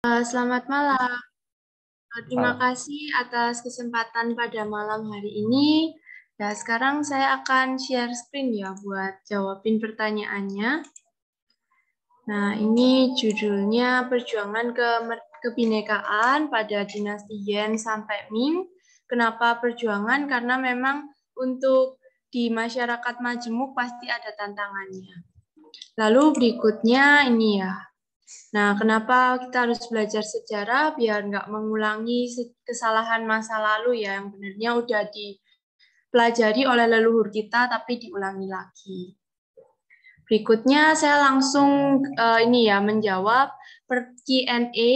Selamat malam. Terima Malam. kasih atas kesempatan pada malam hari ini. Ya, sekarang saya akan share screen ya buat jawabin pertanyaannya. Nah, ini judulnya Perjuangan Kebinekaan pada Dinasti Yuan sampai Ming. Kenapa perjuangan? Karena memang untuk di masyarakat majemuk pasti ada tantangannya. Lalu berikutnya ini ya. Nah, kenapa kita harus belajar sejarah biar nggak mengulangi kesalahan masa lalu ya yang benarnya udah dipelajari oleh leluhur kita tapi diulangi lagi. Berikutnya saya langsung ini ya menjawab Q&A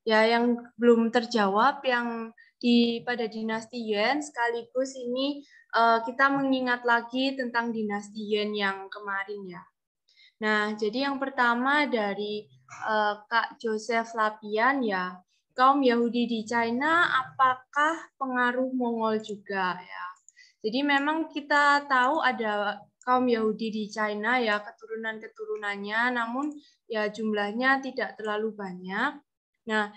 ya yang belum terjawab yang pada dinasti Yuan, sekaligus ini kita mengingat lagi tentang dinasti Yuan yang kemarin ya. Nah, jadi yang pertama dari Kak Joseph Lapian ya, kaum Yahudi di China apakah pengaruh Mongol juga ya? Jadi memang kita tahu ada kaum Yahudi di China ya, keturunan-keturunannya, namun ya jumlahnya tidak terlalu banyak. Nah,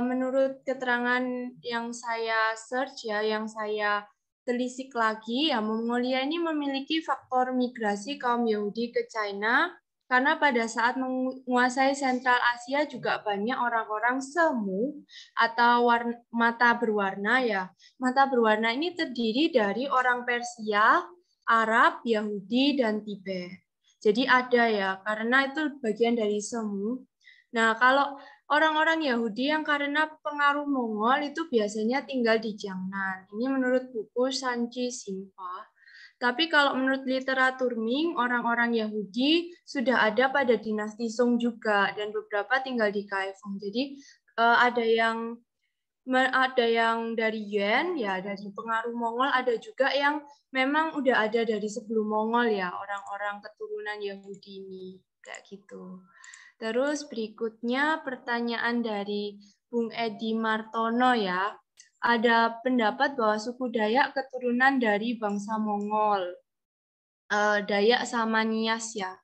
menurut keterangan yang saya search ya, yang saya telisik lagi, ya Mongolia ini memiliki faktor migrasi kaum Yahudi ke China karena pada saat menguasai Sentral Asia juga banyak orang-orang semu atau mata berwarna ya. Mata berwarna ini terdiri dari orang Persia, Arab, Yahudi, dan Tibet. Jadi ada ya, karena itu bagian dari semu. Nah, kalau orang-orang Yahudi yang karena pengaruh Mongol itu biasanya tinggal di Jiangnan. Ini menurut buku Sanchi Xinhua. Tapi kalau menurut literatur Ming, orang-orang Yahudi sudah ada pada dinasti Song juga dan beberapa tinggal di Kaifeng. Jadi ada yang dari Yuan ya, dari pengaruh Mongol, ada juga yang memang udah ada dari sebelum Mongol ya, orang-orang keturunan Yahudi ini kayak gitu. Terus berikutnya pertanyaan dari Bung Edi Martono ya. Ada pendapat bahwa suku Dayak keturunan dari bangsa Mongol. Dayak sama Nias ya.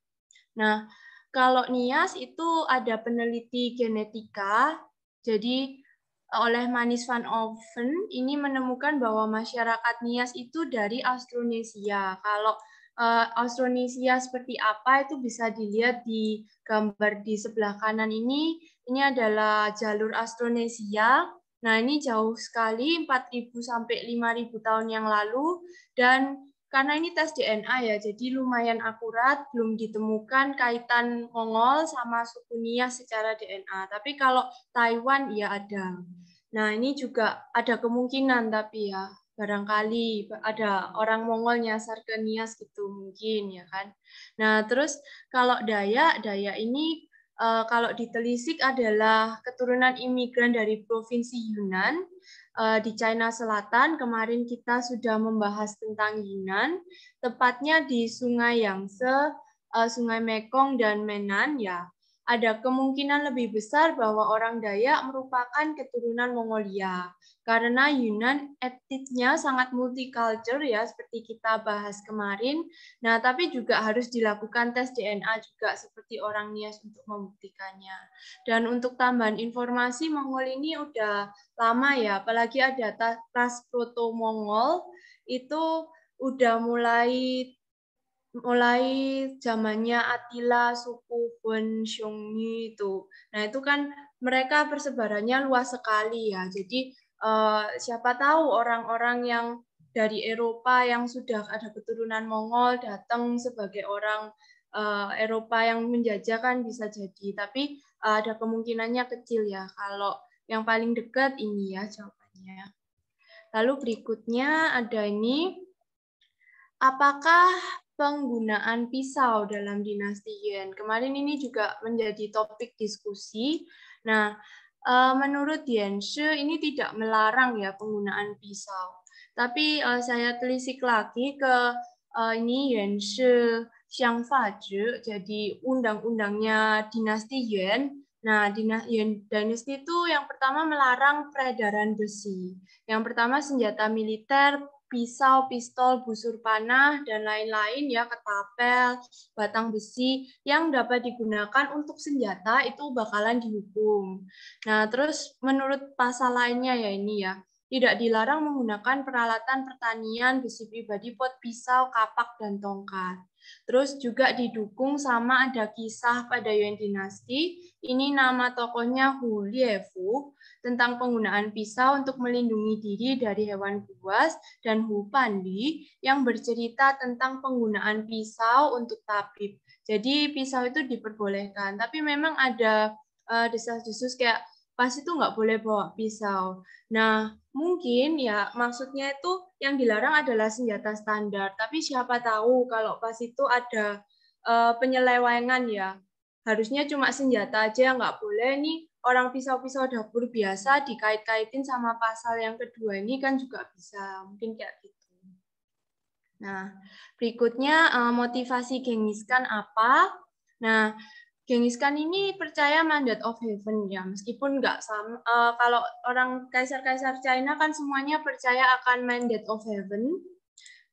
Nah, kalau Nias itu ada peneliti genetika, jadi oleh Manis van Oven ini menemukan bahwa masyarakat Nias itu dari Austronesia. Kalau Austronesia seperti apa itu bisa dilihat di gambar di sebelah kanan ini. Ini adalah jalur Austronesia. Nah, ini jauh sekali 4.000 sampai 5.000 tahun yang lalu dan karena ini tes DNA ya, jadi lumayan akurat, belum ditemukan kaitan Mongol sama suku Nias secara DNA. Tapi kalau Taiwan ya ada. Nah, ini juga ada kemungkinan tapi ya, barangkali ada orang Mongol nyasar ke Nias gitu mungkin ya kan. Nah, terus kalau Dayak ini kalau ditelisik adalah keturunan imigran dari provinsi Yunnan di China Selatan. Kemarin kita sudah membahas tentang Yunnan, tepatnya di Sungai Yangtze, Sungai Mekong dan Menan ya. Ada kemungkinan lebih besar bahwa orang Dayak merupakan keturunan Mongolia karena Yunnan etnisnya sangat multicultural ya seperti kita bahas kemarin. Nah, tapi juga harus dilakukan tes DNA juga seperti orang Nias untuk membuktikannya. Dan untuk tambahan informasi, Mongol ini udah lama ya, apalagi ada ras proto-Mongol itu udah mulai zamannya Attila, suku Hun Xiongnu itu. Nah, itu kan mereka persebarannya luas sekali ya. Jadi siapa tahu orang-orang yang dari Eropa yang sudah ada keturunan Mongol datang sebagai orang Eropa yang menjajah kan bisa jadi. Tapi ada kemungkinannya kecil ya. Kalau yang paling dekat ini ya jawabannya. Lalu berikutnya ada ini, apakah penggunaan pisau dalam dinasti Yuan? Kemarin ini juga menjadi topik diskusi. Nah, menurut Yan Shi ini tidak melarang ya penggunaan pisau. Tapi saya telisik lagi ke ini Yuan Shi Xiang Fa Zhi, jadi undang-undangnya dinasti Yuan. Nah, dinasti itu yang pertama melarang peredaran besi. Yang pertama senjata militer pisau, pistol, busur panah, dan lain-lain ya, ketapel, batang besi yang dapat digunakan untuk senjata itu bakalan dihukum. Nah, terus menurut pasal lainnya ya ini ya, tidak dilarang menggunakan peralatan pertanian, besi pribadi, pot, pisau, kapak, dan tongkat. Terus juga didukung sama ada kisah pada Yuan Dinasti, ini nama tokohnya Hu Liefu, tentang penggunaan pisau untuk melindungi diri dari hewan buas, dan Hu Pandi yang bercerita tentang penggunaan pisau untuk tabib. Jadi pisau itu diperbolehkan, tapi memang ada desas-desus kayak pas itu nggak boleh bawa pisau. Nah, mungkin ya maksudnya itu yang dilarang adalah senjata standar, tapi siapa tahu kalau pas itu ada penyelewengan ya. Harusnya cuma senjata aja, nggak boleh nih orang pisau-pisau dapur biasa dikait-kaitin sama pasal yang kedua ini kan juga bisa, mungkin kayak gitu. Nah, berikutnya motivasi Genghis Khan apa? Nah, Genghis Khan ini percaya Mandate of Heaven ya, meskipun nggak sama. Kalau orang kaisar-kaisar China kan semuanya percaya akan Mandate of Heaven.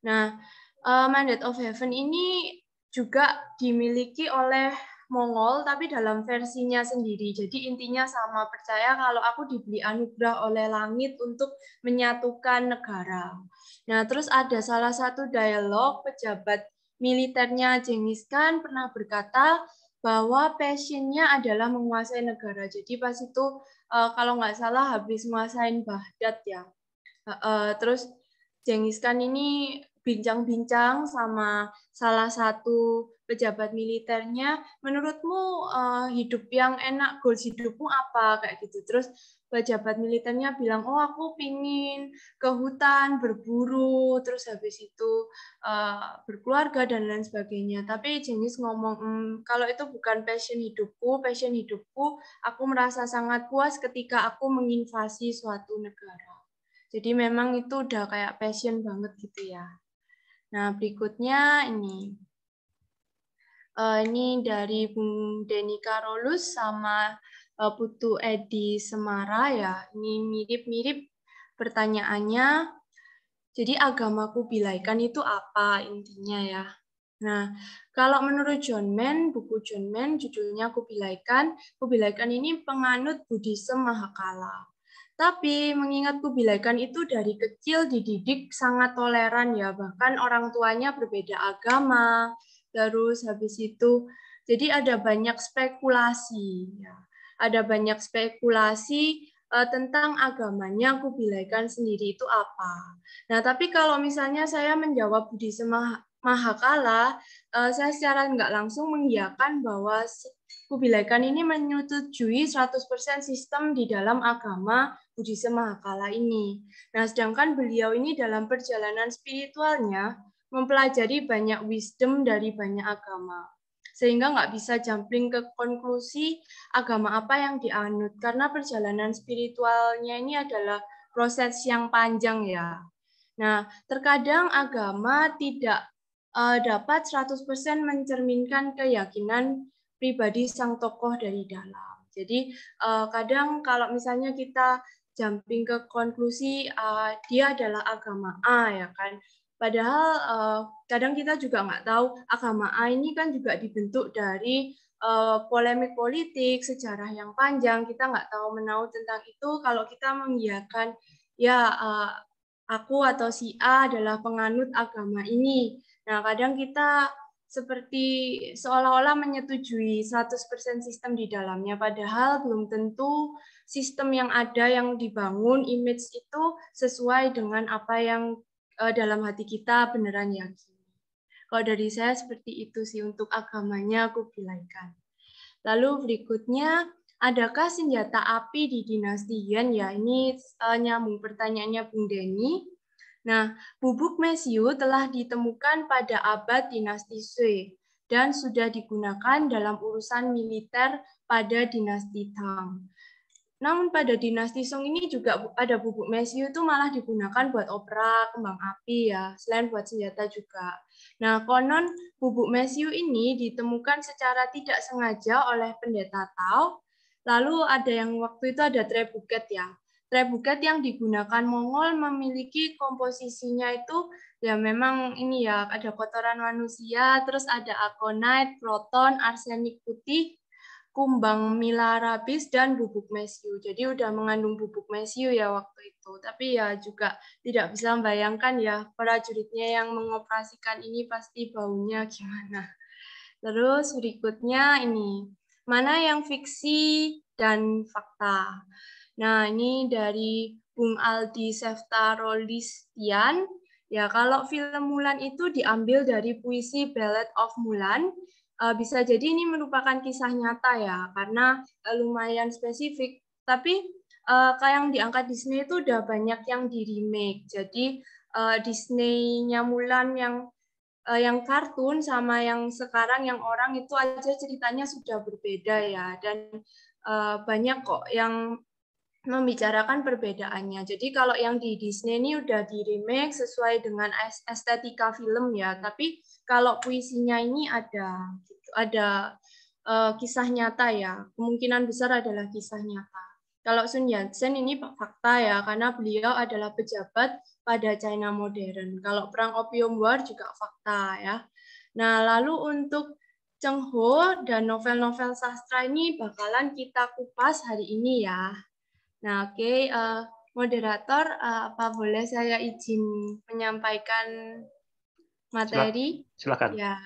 Nah, Mandate of Heaven ini juga dimiliki oleh Mongol, tapi dalam versinya sendiri. Jadi intinya sama, percaya kalau aku diberi anugerah oleh langit untuk menyatukan negara. Nah, terus ada salah satu dialog pejabat militernya Genghis Khan pernah berkata bahwa passionnya adalah menguasai negara. Jadi pas itu kalau nggak salah habis menguasai Baghdad ya. Terus Genghis Khan ini bincang-bincang sama salah satu pejabat militernya, menurutmu hidup yang enak, goals hidupmu apa? Kayak gitu. Terus pejabat militernya bilang, oh aku pingin ke hutan, berburu, terus habis itu berkeluarga dan lain sebagainya. Tapi Genghis ngomong, kalau itu bukan passion hidupku aku merasa sangat puas ketika aku menginvasi suatu negara. Jadi memang itu udah kayak passion banget gitu ya. Nah, berikutnya ini. Ini dari Bung Denny Karolus sama Putu Edi Semara ya. Ini mirip-mirip pertanyaannya. Jadi agamaku bilaikan itu apa intinya ya. Nah, kalau menurut John Mann, buku John Mann, judulnya Kubilaikan ini penganut Buddhisme Mahakala. Tapi mengingat Kubilaikan itu dari kecil dididik sangat toleran ya, bahkan orang tuanya berbeda agama, terus habis itu, jadi ada banyak spekulasi ya. Ada banyak spekulasi tentang agamanya Kubilaikan sendiri itu apa. Nah, tapi kalau misalnya saya menjawab Buddhisme Mahakala, saya secara nggak langsung mengiyakan bahwa Kubilaikan ini menyetujui 100% sistem di dalam agama Buddhisme Mahakala ini. Nah, sedangkan beliau ini dalam perjalanan spiritualnya mempelajari banyak wisdom dari banyak agama. Sehingga nggak bisa jumping ke konklusi agama apa yang dianut. Karena perjalanan spiritualnya ini adalah proses yang panjang ya. Nah, terkadang agama tidak dapat 100% mencerminkan keyakinan pribadi sang tokoh dari dalam. Jadi kadang kalau misalnya kita jumping ke konklusi dia adalah agama A ya kan. Padahal kadang kita juga nggak tahu agama A ini kan juga dibentuk dari polemik politik, sejarah yang panjang. Kita nggak tahu menahu tentang itu kalau kita mengiyakan ya aku atau si A adalah penganut agama ini. Nah, kadang kita seperti seolah-olah menyetujui 100% sistem di dalamnya, padahal belum tentu sistem yang ada yang dibangun, image itu sesuai dengan apa yang dalam hati kita beneran yakin. Kalau dari saya seperti itu sih untuk agamanya aku bilaikan. Lalu berikutnya, adakah senjata api di dinasti Yuan? Ya, ini nyambung pertanyaannya Bung Denny. Nah, bubuk mesiu telah ditemukan pada abad dinasti Sui dan sudah digunakan dalam urusan militer pada dinasti Tang. Namun pada dinasti Song ini juga ada bubuk mesiu itu malah digunakan buat opera, kembang api ya, selain buat senjata juga. Nah, konon bubuk mesiu ini ditemukan secara tidak sengaja oleh pendeta Tao. Lalu ada yang waktu itu ada trebuchet ya. Trebuchet yang digunakan Mongol memiliki komposisinya itu ya memang ini ya, ada kotoran manusia, terus ada aconite, proton, arsenik putih, kumbang milarabis, dan bubuk mesiu. Jadi udah mengandung bubuk mesiu ya waktu itu. Tapi ya juga tidak bisa membayangkan ya prajuritnya yang mengoperasikan ini pasti baunya gimana. Terus berikutnya ini, mana yang fiksi dan fakta? Nah, ini dari Bung Aldi Seftarolistian. Ya, kalau film Mulan itu diambil dari puisi Ballad of Mulan, bisa jadi ini merupakan kisah nyata ya, karena lumayan spesifik. Tapi kayak yang diangkat Disney itu udah banyak yang di remake. Jadi Disney-nya Mulan yang kartun sama yang sekarang yang orang itu aja ceritanya sudah berbeda ya, dan banyak kok yang membicarakan perbedaannya. Jadi kalau yang di Disney ini udah di remake sesuai dengan estetika film ya, tapi kalau puisinya ini ada kisah nyata ya, kemungkinan besar adalah kisah nyata. Kalau Sun Yat-sen ini fakta ya, karena beliau adalah pejabat pada China modern. Kalau Perang Opium War juga fakta ya. Nah, lalu untuk Cheng Ho dan novel-novel sastra ini bakalan kita kupas hari ini ya. Nah, oke, moderator, apa boleh saya izin menyampaikan materi? Silakan. Ya,